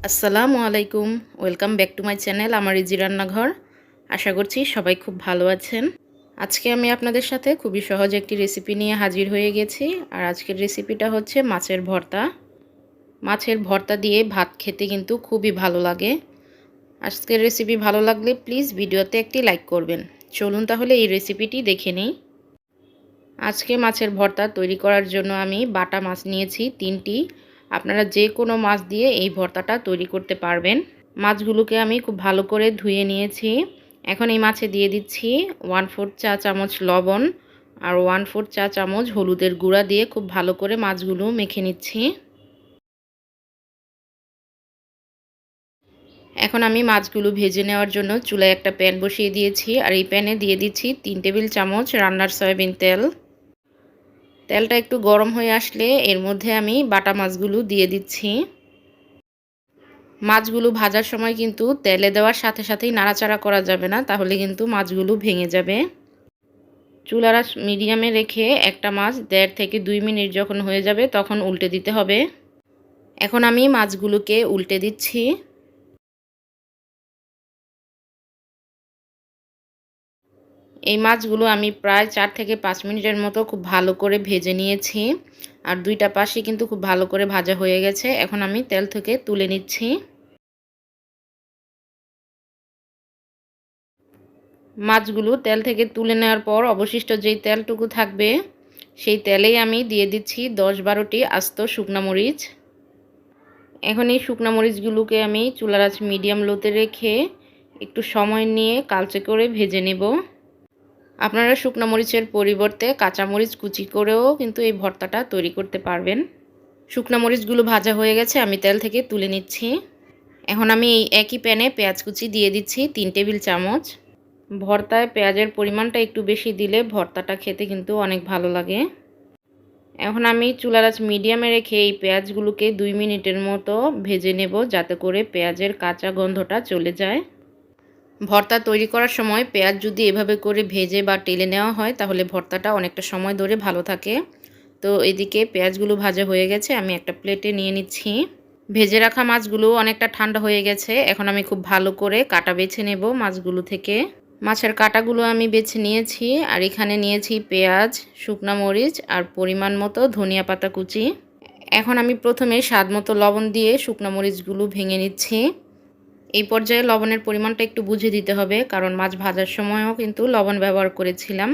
আসসালামু আলাইকুম। Welcome back to my channel আমার ইজি রান্নাঘর। আশা করছি সবাই খুব ভালো আছেন। আজকে আমি আপনাদের সাথে খুবই সহজ একটি রেসিপি নিয়ে হাজির হয়ে গেছি। আর আজকের রেসিপিটা হচ্ছে মাছের ভর্তা। মাছের ভর্তা দিয়ে ভাত খেতে কিন্তু খুবই ভালো লাগে। আজকের রেসিপি ভালো লাগলে প্লিজ ভিডিওতে একটি লাইক করবেন। চলুন তাহলে এই রেসিপিটি দেখে নিই। আজকে মাছের ভর্তা তৈরি করার জন্য আমি বাটা মাছ নিয়েছি 3টি। আপনারা যে কোনো মাছ দিয়ে এই ভর্তাটা তৈরি করতে পারবেন। মাছগুলোকে আমি খুব ভালো করে ধুয়ে নিয়েছি। এখন এই মাছে দিয়ে দিচ্ছি 1/4 চা চামচ লবণ আর 1/4 চা চামচ হলুদের গুঁড়া দিয়ে খুব ভালো করে মাছগুলো মেখে নিচ্ছি। এখন আমি মাছগুলো ভেজে নেওয়ার জন্য চুলায় একটা প্যান বসিয়ে দিয়েছি আর এই প্যানে দিয়ে দিচ্ছি 3 টেবিল চামচ রান্নার সয়াবিন তেল। তেলটা একটু গরম হয়ে আসলে এর মধ্যে আমি বাটা মাছগুলো দিয়ে দিচ্ছি। মাছগুলো ভাজার সময় কিন্তু তেলে দেওয়ার সাথে সাথেই নাড়াচাড়া করা যাবে না, তাহলে কিন্তু মাছগুলো ভেঙে যাবে। চুলার আঁচ মিডিয়ামে রেখে একটা মাছ 1.5 থেকে 2 মিনিট যখন হয়ে যাবে তখন উল্টে দিতে হবে। এখন আমি মাছগুলোকে উল্টে দিচ্ছি। এই মাছগুলো আমি প্রায় 4 থেকে 5 মিনিটের মতো খুব ভালো করে ভেজে নিয়েছি। আর দুইটা পাশই কিন্তু খুব ভালো করে ভাজা হয়ে গেছে। এখন আমি তেল থেকে তুলে নিচ্ছি। মাছগুলো তেল থেকে তুলে নেওয়ার পর অবশিষ্ট যেই তেলটুকু থাকবে সেই তেলেই আমি দিয়ে দিচ্ছি 10-12টি আস্ত শুকনা মরিচ। এখন এই শুকনা মরিচগুলোকে আমি চুলার আঁচ মিডিয়াম লোতে রেখে একটু সময় নিয়ে কালচে করে ভেজে নেব। আপনারা শুকনা মরিচের পরিবর্তে কাঁচা মরিচ কুচি করেও কিন্তু এই ভর্তাটা তৈরি করতে পারবেন। শুকনা মরিচগুলো ভাজা হয়ে গেছে, আমি তেল থেকে তুলে নিচ্ছি। এখন আমি এই একই প্যানে পেঁয়াজ কুচি দিয়ে দিচ্ছি 3 টেবিল চামচ। ভর্তায় পেঁয়াজের পরিমাণটা একটু বেশি দিলে ভর্তাটা খেতে কিন্তু অনেক ভালো লাগে। এখন আমি চুলার আঁচ মিডিয়ামে রেখে এই পেঁয়াজগুলোকে 2 মিনিটের মতো ভেজে নেব, যাতে করে পেঁয়াজের কাঁচা গন্ধটা চলে যায়। ভর্তা তৈরি করার সময় পেঁয়াজ যদি এভাবে করে ভেজে বা টেলে নেওয়া হয় তাহলে ভর্তাটা অনেকটা সময় ধরে ভালো থাকে। তো এদিকে পেঁয়াজগুলো ভাজা হয়ে গেছে, আমি একটা প্লেটে নিয়ে নিচ্ছি। ভেজে রাখা মাছগুলো অনেকটা ঠান্ডা হয়ে গেছে। এখন আমি খুব ভালো করে কাটা বেছে নেব মাছগুলো থেকে। মাছের কাঁটাগুলো আমি বেছে নিয়েছি আর এখানে নিয়েছি পেঁয়াজ, শুকনা মরিচ আর পরিমাণ মতো ধনিয়া পাতা কুচি। এখন আমি প্রথমে স্বাদ মতো লবণ দিয়ে শুকনা মরিচগুলো ভেঙে নিচ্ছি। এই পর্যায়ে লবণের পরিমাণটা একটু বুঝে দিতে হবে, কারণ মাছ ভাজার সময়ও কিন্তু লবণ ব্যবহার করেছিলাম।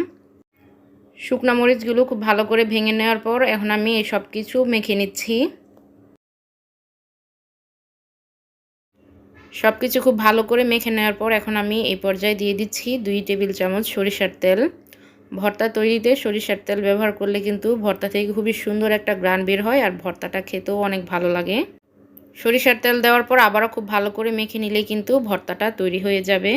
শুকনা মরিচগুলো খুব ভালো করে ভেঙে নেওয়ার পর এখন আমি এই সব কিছু মেখে নিচ্ছি। সব কিছু খুব ভালো করে মেখে নেওয়ার পর এখন আমি এই পর্যায়ে দিয়ে দিচ্ছি 2 টেবিল চামচ সরিষার তেল। ভর্তা তৈরিতে সরিষার তেল ব্যবহার করলে কিন্তু ভর্তা থেকে খুবই সুন্দর একটা ঘ্রাণ বের হয় আর ভর্তাটা খেতেও অনেক ভালো লাগে। সরিষার তেল দেওয়ার পর আবারও খুব ভালো করে মেখে নিলেই কিন্তু ভর্তাটা তৈরি হয়ে যাবে।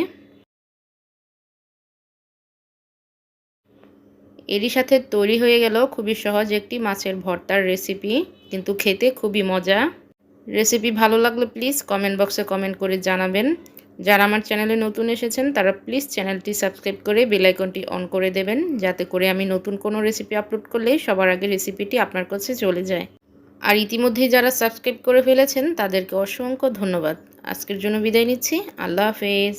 এরই সাথে তৈরি হয়ে গেল খুবই সহজ একটি মাছের ভর্তার রেসিপি, কিন্তু খেতে খুবই মজা। রেসিপি ভালো লাগলে প্লিজ কমেন্ট বক্সে কমেন্ট করে জানাবেন। যারা আমার চ্যানেলে নতুন এসেছেন তারা প্লিজ চ্যানেলটি সাবস্ক্রাইব করে বেল আইকনটি অন করে দেবেন, যাতে করে আমি নতুন কোনো রেসিপি আপলোড করলেই সবার আগে রেসিপিটি আপনার কাছে চলে যায়। আর ইতিমধ্যেই যারা সাবস্ক্রাইব করে ফেলেছেন তাদেরকে অসংখ্য ধন্যবাদ। আজকের জন্য বিদায় নিচ্ছি। আল্লাহ হাফেজ।